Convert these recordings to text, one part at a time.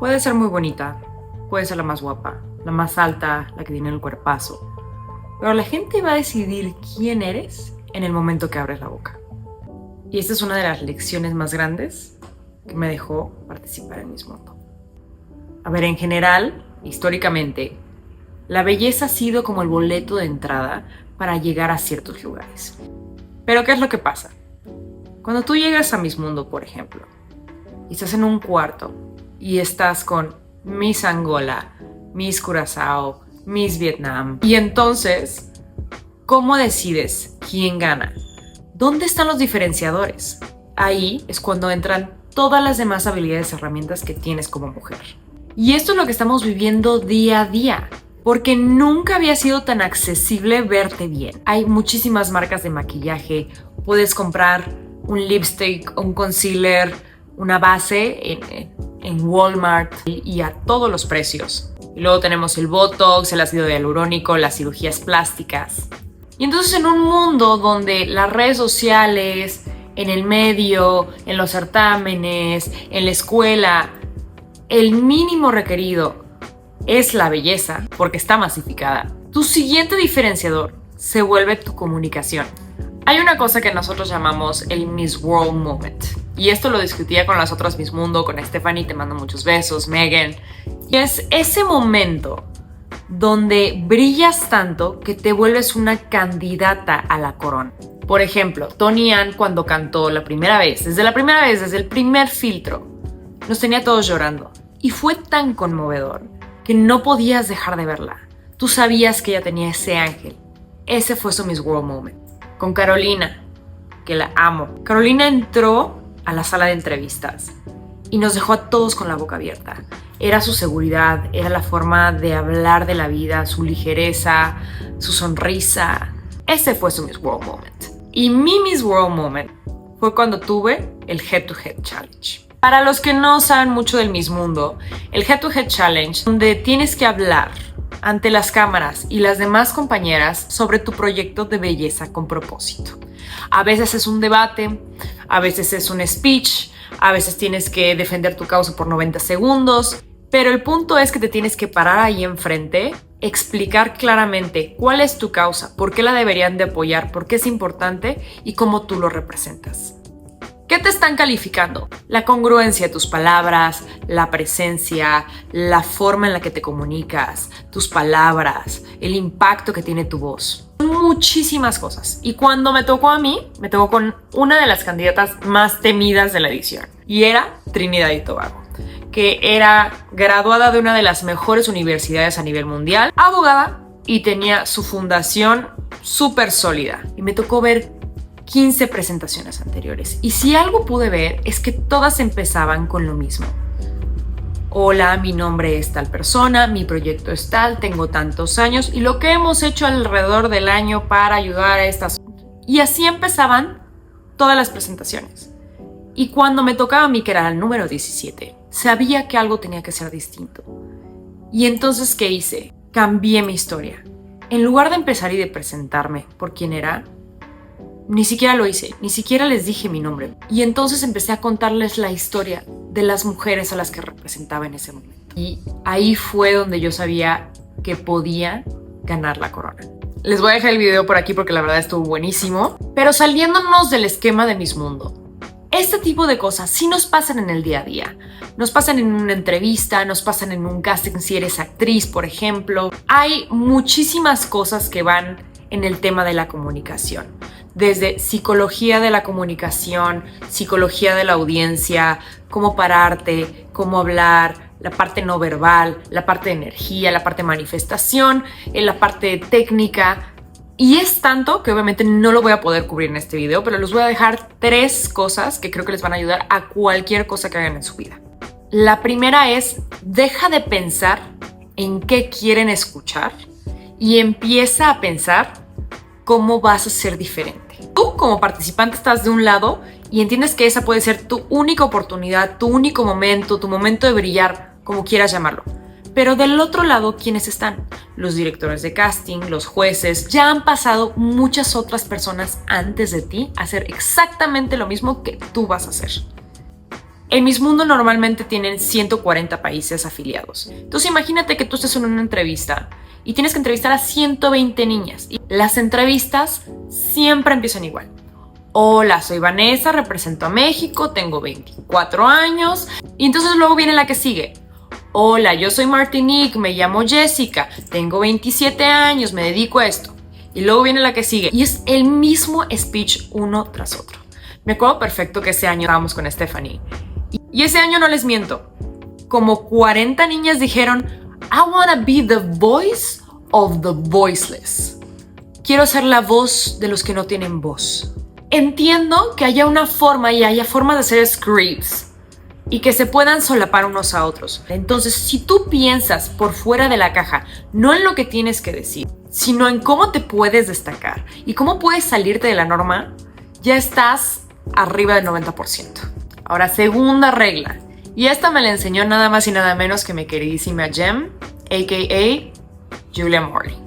Puede ser muy bonita, puede ser la más guapa, la más alta, la que tiene el cuerpazo, pero la gente va a decidir quién eres en el momento que abres la boca. Y esta es una de las lecciones más grandes que me dejó participar en Miss Mundo. A ver, en general, históricamente, la belleza ha sido como el boleto de entrada para llegar a ciertos lugares. Pero ¿qué es lo que pasa? Cuando tú llegas a Miss Mundo, por ejemplo, y estás en un cuarto y estás con Miss Angola, Miss Curazao, Miss Vietnam, y entonces, ¿cómo decides quién gana? ¿Dónde están los diferenciadores? Ahí es cuando entran todas las demás habilidades y herramientas que tienes como mujer. Y esto es lo que estamos viviendo día a día, porque nunca había sido tan accesible verte bien. Hay muchísimas marcas de maquillaje, puedes comprar un lipstick, un concealer, una base en Walmart y a todos los precios. Y luego tenemos el Botox, el ácido hialurónico, las cirugías plásticas. Y entonces en un mundo donde las redes sociales, en el medio, en los certámenes, en la escuela, el mínimo requerido es la belleza, porque está masificada, tu siguiente diferenciador se vuelve tu comunicación. Hay una cosa que nosotros llamamos el Miss World Moment. Y esto lo discutía con las otras Miss Mundo, con Stephanie, te mando muchos besos, Megan. Y es ese momento donde brillas tanto que te vuelves una candidata a la corona. Por ejemplo, Tony Ann cuando cantó la primera vez, desde el primer filtro, nos tenía todos llorando. Y fue tan conmovedor que no podías dejar de verla. Tú sabías que ella tenía ese ángel. Ese fue su Miss World Moment. Con Carolina, que la amo. Carolina entró a la sala de entrevistas y nos dejó a todos con la boca abierta. Era su seguridad, era la forma de hablar de la vida, su ligereza, su sonrisa. Ese fue su Miss World Moment. Y mi Miss World Moment fue cuando tuve el Head to Head Challenge. Para los que no saben mucho del Miss Mundo, el Head to Head Challenge, donde tienes que hablar ante las cámaras y las demás compañeras sobre tu proyecto de belleza con propósito. A veces es un debate, a veces es un speech, a veces tienes que defender tu causa por 90 segundos, pero el punto es que te tienes que parar ahí enfrente, explicar claramente cuál es tu causa, por qué la deberían de apoyar, por qué es importante y cómo tú lo representas. ¿Qué te están calificando? La congruencia de tus palabras, la presencia, la forma en la que te comunicas, tus palabras, el impacto que tiene tu voz. Muchísimas cosas. Y cuando me tocó a mí, me tocó con una de las candidatas más temidas de la edición. Y era Trinidad y Tobago, que era graduada de una de las mejores universidades a nivel mundial, abogada, y tenía su fundación súper sólida. Y me tocó ver 15 presentaciones anteriores. Y si algo pude ver es que todas empezaban con lo mismo. Hola, mi nombre es tal persona, mi proyecto es tal, tengo tantos años y lo que hemos hecho alrededor del año para ayudar a estas... Y así empezaban todas las presentaciones. Y cuando me tocaba a mí, que era el número 17, sabía que algo tenía que ser distinto. Y entonces, ¿qué hice? Cambié mi historia. En lugar de empezar y de presentarme por quién era, ni siquiera lo hice, ni siquiera les dije mi nombre. Y entonces empecé a contarles la historia de las mujeres a las que representaba en ese momento. Y ahí fue donde yo sabía que podía ganar la corona. Les voy a dejar el video por aquí porque la verdad estuvo buenísimo. Pero saliéndonos del esquema de Miss Mundo, este tipo de cosas sí nos pasan en el día a día. Nos pasan en una entrevista, nos pasan en un casting si eres actriz, por ejemplo. Hay muchísimas cosas que van en el tema de la comunicación. Desde psicología de la comunicación, psicología de la audiencia, cómo pararte, cómo hablar, la parte no verbal, la parte de energía, la parte de manifestación, la parte técnica. Y es tanto que obviamente no lo voy a poder cubrir en este video, pero les voy a dejar 3 cosas que creo que les van a ayudar a cualquier cosa que hagan en su vida. La primera es, deja de pensar en qué quieren escuchar y empieza a pensar cómo vas a ser diferente. Tú como participante estás de un lado y entiendes que esa puede ser tu única oportunidad, tu único momento, tu momento de brillar, como quieras llamarlo. Pero del otro lado, ¿quiénes están? Los directores de casting, los jueces. Ya han pasado muchas otras personas antes de ti a hacer exactamente lo mismo que tú vas a hacer. En Miss Mundo normalmente tienen 140 países afiliados. Entonces imagínate que tú estás en una entrevista y tienes que entrevistar a 120 niñas. Y las entrevistas siempre empiezan igual. Hola, soy Vanessa, represento a México, tengo 24 años. Y entonces luego viene la que sigue. Hola, yo soy Martinique, me llamo Jessica, tengo 27 años, me dedico a esto. Y luego viene la que sigue. Y es el mismo speech uno tras otro. Me acuerdo perfecto que ese año estábamos con Stephanie. Y ese año no les miento. Como 40 niñas dijeron, I wanna be the voice of the voiceless. Quiero ser la voz de los que no tienen voz. Entiendo que haya una forma y haya formas de hacer scripts y que se puedan solapar unos a otros. Entonces, si tú piensas por fuera de la caja, no en lo que tienes que decir, sino en cómo te puedes destacar y cómo puedes salirte de la norma, ya estás arriba del 90%. Ahora, segunda regla. Y esta me la enseñó nada más y nada menos que mi queridísima Jem, a.k.a. Julia Morley.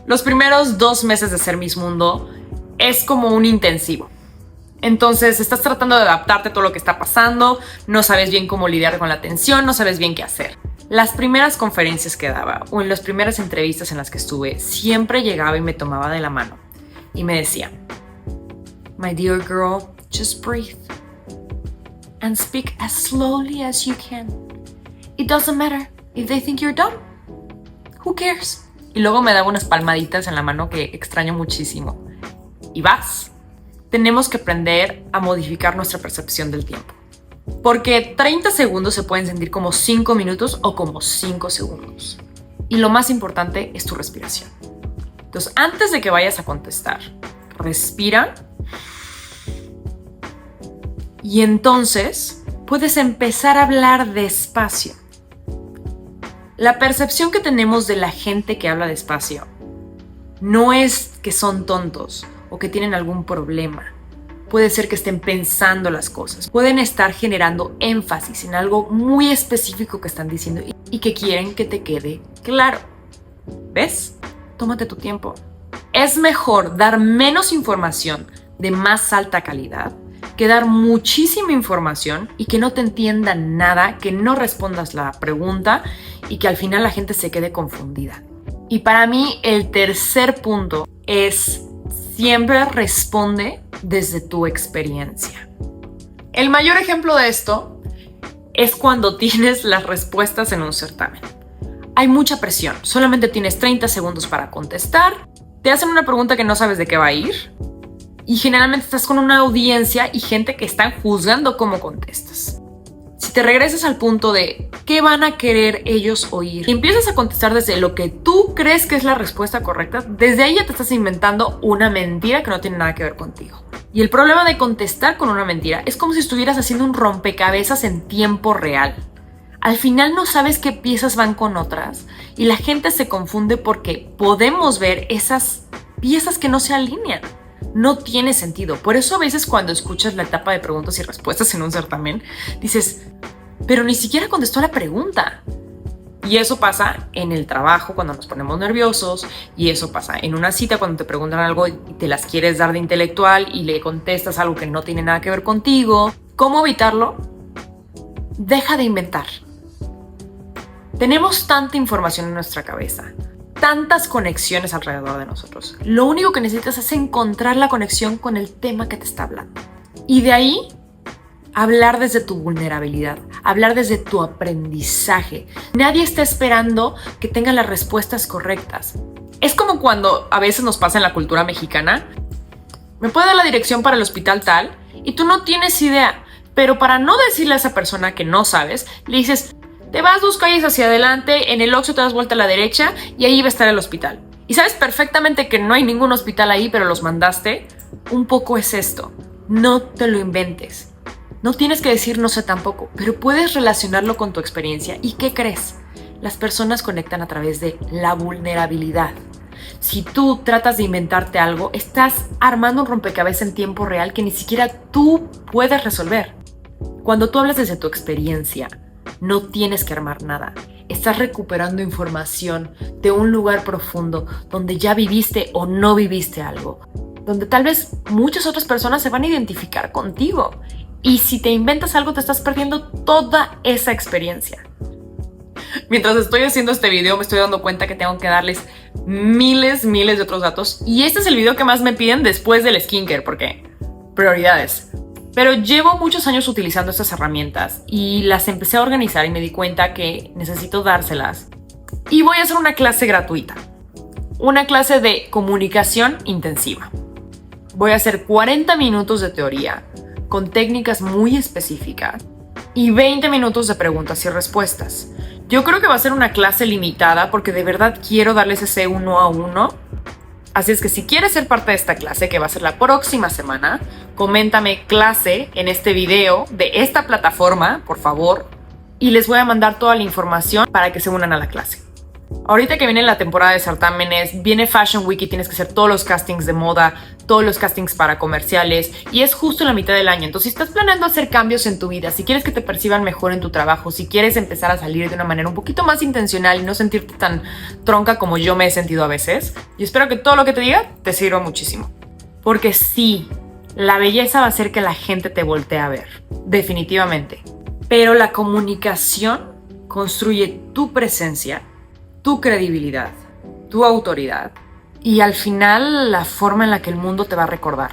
Los primeros 2 meses de ser Miss Mundo es como un intensivo. Entonces estás tratando de adaptarte a todo lo que está pasando, no sabes bien cómo lidiar con la tensión, no sabes bien qué hacer. Las primeras conferencias que daba o en las primeras entrevistas en las que estuve, siempre llegaba y me tomaba de la mano y me decía, My dear girl, just breathe and speak as slowly as you can. It doesn't matter if they think you're dumb. Who cares? Y luego me daba unas palmaditas en la mano que extraño muchísimo. Y vas. Tenemos que aprender a modificar nuestra percepción del tiempo. Porque 30 segundos se pueden sentir como 5 minutos o como 5 segundos. Y lo más importante es tu respiración. Entonces, antes de que vayas a contestar, respira. Y entonces puedes empezar a hablar despacio. La percepción que tenemos de la gente que habla despacio no es que son tontos o que tienen algún problema. Puede ser que estén pensando las cosas. Pueden estar generando énfasis en algo muy específico que están diciendo y que quieren que te quede claro. ¿Ves? Tómate tu tiempo. Es mejor dar menos información de más alta calidad que dar muchísima información y que no te entiendan nada, que no respondas la pregunta y que al final la gente se quede confundida. Y para mí el tercer punto es siempre responde desde tu experiencia. El mayor ejemplo de esto es cuando tienes las respuestas en un certamen. Hay mucha presión, solamente tienes 30 segundos para contestar, te hacen una pregunta que no sabes de qué va a ir y generalmente estás con una audiencia y gente que están juzgando cómo contestas. Si te regresas al punto de qué van a querer ellos oír y empiezas a contestar desde lo que tú crees que es la respuesta correcta, desde ahí ya te estás inventando una mentira que no tiene nada que ver contigo. Y el problema de contestar con una mentira es como si estuvieras haciendo un rompecabezas en tiempo real. Al final no sabes qué piezas van con otras y la gente se confunde porque podemos ver esas piezas que no se alinean. No tiene sentido. Por eso a veces cuando escuchas la etapa de preguntas y respuestas en un certamen, dices, pero ni siquiera contestó la pregunta. Y eso pasa en el trabajo cuando nos ponemos nerviosos, y eso pasa en una cita cuando te preguntan algo y te las quieres dar de intelectual y le contestas algo que no tiene nada que ver contigo. ¿Cómo evitarlo? Deja de inventar. Tenemos tanta información en nuestra cabeza, tantas conexiones alrededor de nosotros. Lo único que necesitas es encontrar la conexión con el tema que te está hablando. Y de ahí, hablar desde tu vulnerabilidad, hablar desde tu aprendizaje. Nadie está esperando que tenga las respuestas correctas. Es como cuando a veces nos pasa en la cultura mexicana. ¿Me puede dar la dirección para el hospital tal? Y tú no tienes idea. Pero para no decirle a esa persona que no sabes, le dices, te vas 2 calles hacia adelante, en el Oxxo te das vuelta a la derecha y ahí va a estar el hospital. Y sabes perfectamente que no hay ningún hospital ahí, pero los mandaste. Un poco es esto. No te lo inventes. No tienes que decir no sé tampoco, pero puedes relacionarlo con tu experiencia. ¿Y qué crees? Las personas conectan a través de la vulnerabilidad. Si tú tratas de inventarte algo, estás armando un rompecabezas en tiempo real que ni siquiera tú puedes resolver. Cuando tú hablas desde tu experiencia, no tienes que armar nada. Estás recuperando información de un lugar profundo donde ya viviste o no viviste algo, donde tal vez muchas otras personas se van a identificar contigo. Y si te inventas algo, te estás perdiendo toda esa experiencia. Mientras estoy haciendo este video, me estoy dando cuenta que tengo que darles miles de otros datos. Y este es el video que más me piden después del skincare, porque prioridades. Pero llevo muchos años utilizando estas herramientas y las empecé a organizar y me di cuenta que necesito dárselas. Y voy a hacer una clase gratuita. Una clase de comunicación intensiva. Voy a hacer 40 minutos de teoría con técnicas muy específicas y 20 minutos de preguntas y respuestas. Yo creo que va a ser una clase limitada porque de verdad quiero darles ese 1 a 1. Así es que si quieres ser parte de esta clase, que va a ser la próxima semana, coméntame clase en este video de esta plataforma, por favor, y les voy a mandar toda la información para que se unan a la clase. Ahorita que viene la temporada de certámenes, viene Fashion Week y tienes que hacer todos los castings de moda, todos los castings para comerciales, y es justo en la mitad del año. Entonces, si estás planeando hacer cambios en tu vida, si quieres que te perciban mejor en tu trabajo, si quieres empezar a salir de una manera un poquito más intencional y no sentirte tan tronca como yo me he sentido a veces, y espero que todo lo que te diga te sirva muchísimo. Porque sí, la belleza va a hacer que la gente te voltee a ver, definitivamente. Pero la comunicación construye tu presencia, tu credibilidad, tu autoridad y al final la forma en la que el mundo te va a recordar.